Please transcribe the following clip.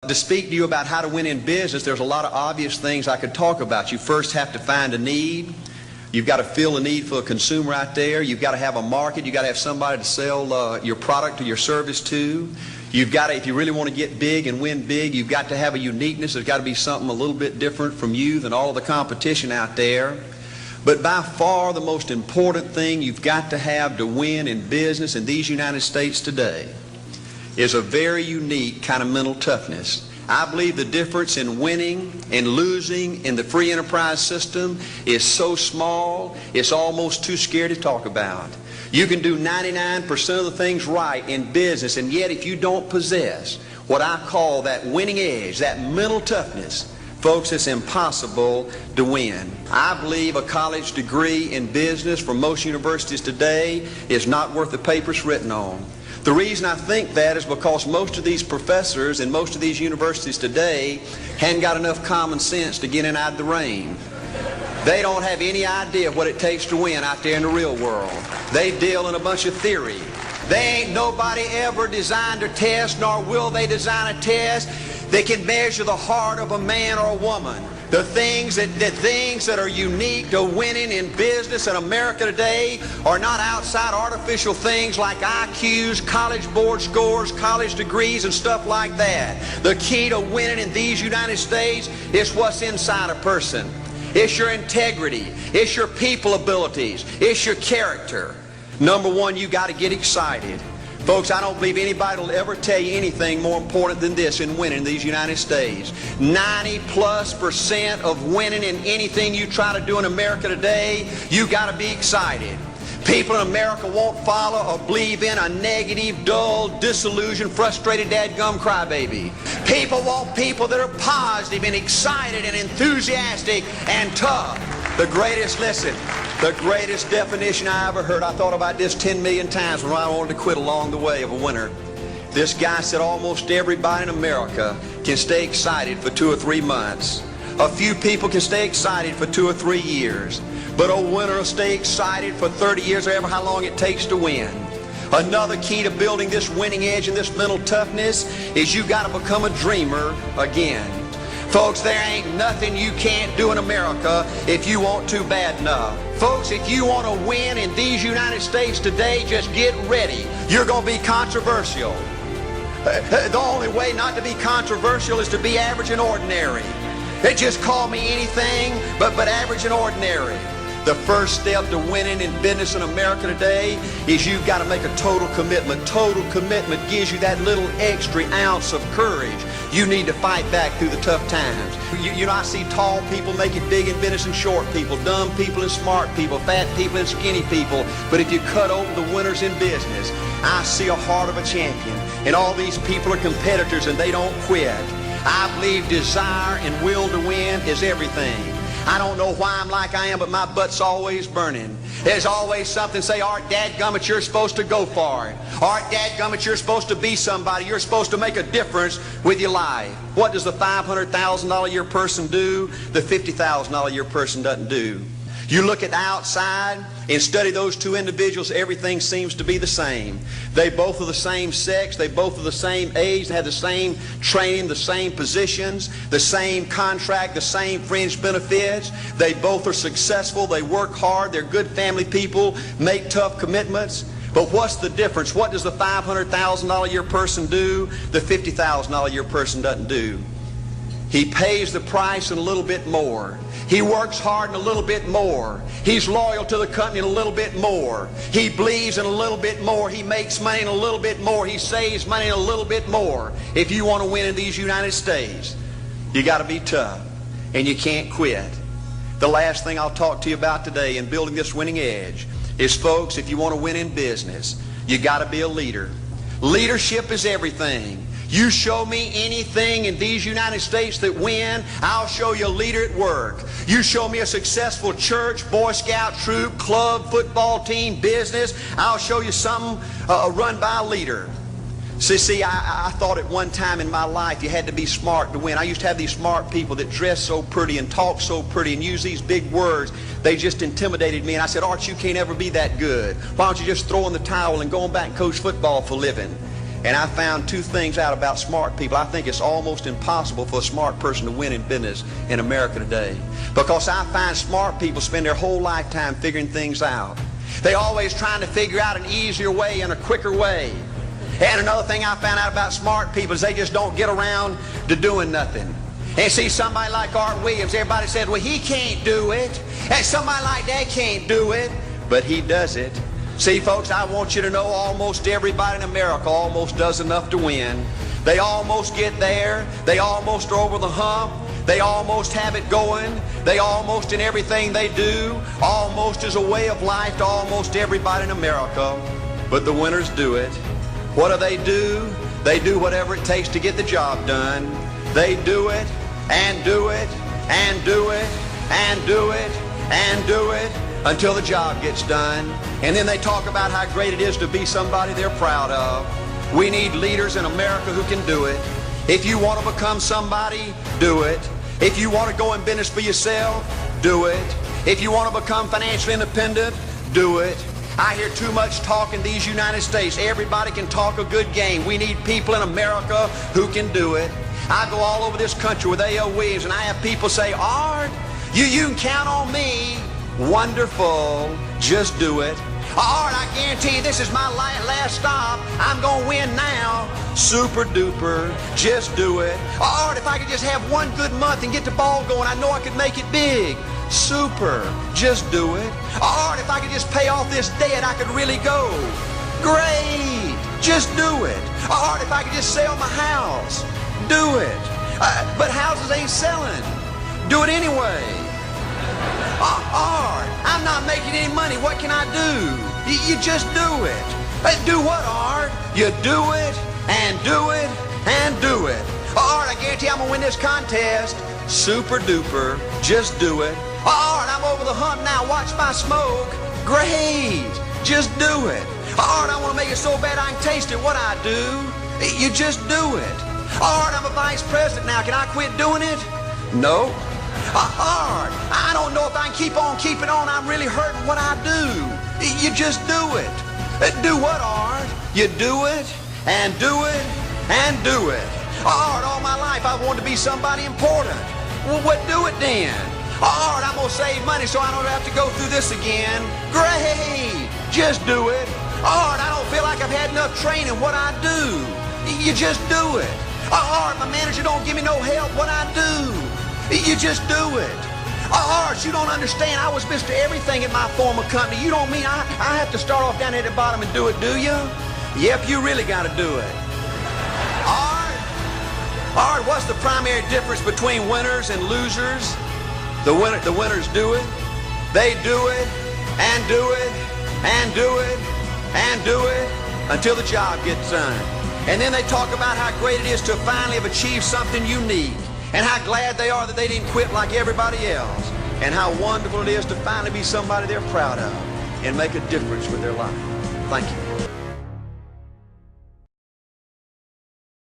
To speak to you about how to win in business, there's a lot of obvious things I could talk about. You first have to find a need. You've got to fill a need for a consumer out there. You've got to have a market. You've got to have somebody to sell your product or your service to. You've got to, if you really want to get big and win big, you've got to have a uniqueness. There's got to be something a little bit different from you than all of the competition out there. But by far the most important thing you've got to have to win in business in these United States today is a very unique kind of mental toughness. I believe the difference in winning and losing in the free enterprise system is so small, it's almost too scary to talk about. You can do 99% of the things right in business, and yet if you don't possess what I call that winning edge, that mental toughness, folks, it's impossible to win. I believe a college degree in business from most universities today is not worth the paper it's written on. The reason I think that is because most of these professors in most of these universities today hadn't got enough common sense to get in out of the rain. They don't have any idea what it takes to win out there in the real world. They deal in a bunch of theory. They ain't nobody ever designed a test, nor will they design a test that can measure the heart of a man or a woman. The things that are unique to winning in business in America today are not outside artificial things like IQs, college board scores, college degrees, and stuff like that. The key to winning in these United States is what's inside a person. It's your integrity. It's your people abilities. It's your character. Number one, you got to get excited. Folks, I don't believe anybody will ever tell you anything more important than this in winning in these United States. 90+% of winning in anything you try to do in America today, you got to be excited. People in America won't follow or believe in a negative, dull, disillusioned, frustrated, dadgum crybaby. People want people that are positive and excited and enthusiastic and tough. The greatest definition I ever heard, I thought about this 10 million times when I wanted to quit along the way of a winner. This guy said almost everybody in America can stay excited for 2 or 3 months. A few people can stay excited for 2 or 3 years. But a winner will stay excited for 30 years or ever how long it takes to win. Another key to building this winning edge and this mental toughness is you got to become a dreamer again. Folks, there ain't nothing you can't do in America if you want to bad enough. Folks, if you want to win in these United States today, just get ready. You're going to be controversial. The only way not to be controversial is to be average and ordinary. They just call me anything but average and ordinary. The first step to winning in business in America today is you've got to make a total commitment. Total commitment gives you that little extra ounce of courage you need to fight back through the tough times. You know, I see tall people make it big in business and short people, dumb people and smart people, fat people and skinny people. But if you cut over the winners in business, I see a heart of a champion. And all these people are competitors and they don't quit. I believe desire and will to win is everything. I don't know why I'm like I am, but my butt's always burning. There's always something say, Art, dadgummit, you're supposed to go for it. Art, dadgummit, you're supposed to be somebody. You're supposed to make a difference with your life. What does the $500,000 a year person do? The $50,000 a year person doesn't do. You look at the outside and study those two individuals, everything seems to be the same. They both are the same sex, they both are the same age, they have the same training, the same positions, the same contract, the same fringe benefits. They both are successful, they work hard, they're good family people, make tough commitments. But what's the difference? What does the $500,000 a year person do? The $50,000 a year person doesn't do. He pays the price and a little bit more. He works hard and a little bit more. He's loyal to the company and a little bit more. He believes in a little bit more. He makes money and a little bit more. He saves money and a little bit more. If you want to win in these United States, you got to be tough and you can't quit. The last thing I'll talk to you about today in building this winning edge is, folks, if you want to win in business, you got to be a leader. Leadership is everything. You show me anything in these United States that win, I'll show you a leader at work. You show me a successful church, Boy Scout troop, club, football team, business, I'll show you something run by a leader. See, I thought at one time in my life you had to be smart to win. I used to have these smart people that dress so pretty and talk so pretty and use these big words. They just intimidated me, and I said, Art, you can't ever be that good. Why don't you just throw in the towel and go on back and coach football for a living? And I found two things out about smart people. I think it's almost impossible for a smart person to win in business in America today. Because I find smart people spend their whole lifetime figuring things out. They always trying to figure out an easier way and a quicker way. And another thing I found out about smart people is they just don't get around to doing nothing. And see, somebody like Art Williams, everybody said, well, he can't do it. And somebody like that can't do it. But he does it. See, folks, I want you to know almost everybody in America almost does enough to win. They almost get there. They almost are over the hump. They almost have it going. They almost, in everything they do, almost is a way of life to almost everybody in America. But the winners do it. What do? They do whatever it takes to get the job done. They do it, and do it, and do it, and do it, and do it, until the job gets done. And then they talk about how great it is to be somebody they're proud of. We need leaders in America who can do it. If you want to become somebody, do it. If you want to go in business for yourself, do it. If you want to become financially independent, do it. I hear too much talk in these United States. Everybody can talk a good game. We need people in America who can do it. I go all over this country with A.L. Williams, and I have people say, Art, you can count on me. Wonderful. Just do it. Art, I guarantee you this is my last stop. I'm going to win now. Super duper. Just do it. Art, if I could just have one good month and get the ball going, I know I could make it big. Super. Just do it. Art, if I could just pay off this debt, I could really go. Great. Just do it. Art, if I could just sell my house. Do it. But houses ain't selling. Do it anyway. Art, I'm not making any money. What can I do? You just do it. Do what, Art? You do it, and do it, and do it. Art, I guarantee I'm going to win this contest. Super duper. Just do it. Art, I'm over the hump now. Watch my smoke. Great. Just do it. Art, I want to make it so bad I can taste it. What I do? You just do it. Art, I'm a vice president now. Can I quit doing it? No. Art, I don't know if I can keep on keeping on. I'm really hurting. What I do? You just do it. Do what, Art? You do it, and do it, and do it. Art, all my life I wanted to be somebody important. Well, what do it then? Art, I'm going to save money so I don't have to go through this again. Great. Just do it. Art, I don't feel like I've had enough training. What I do? You just do it. Art, my manager don't give me no help. What I do? You just do it. Art, you don't understand. I was Mr. Everything at my former company. You don't mean I have to start off down at the bottom and do it, do you? Yep, you really got to do it. Art, what's the primary difference between winners and losers? The winners do it. They do it, and do it, and do it, and do it, until the job gets done. And then they talk about how great it is to finally have achieved something unique, and how glad they are that they didn't quit like everybody else, and how wonderful it is to finally be somebody they're proud of and make a difference with their life. Thank you.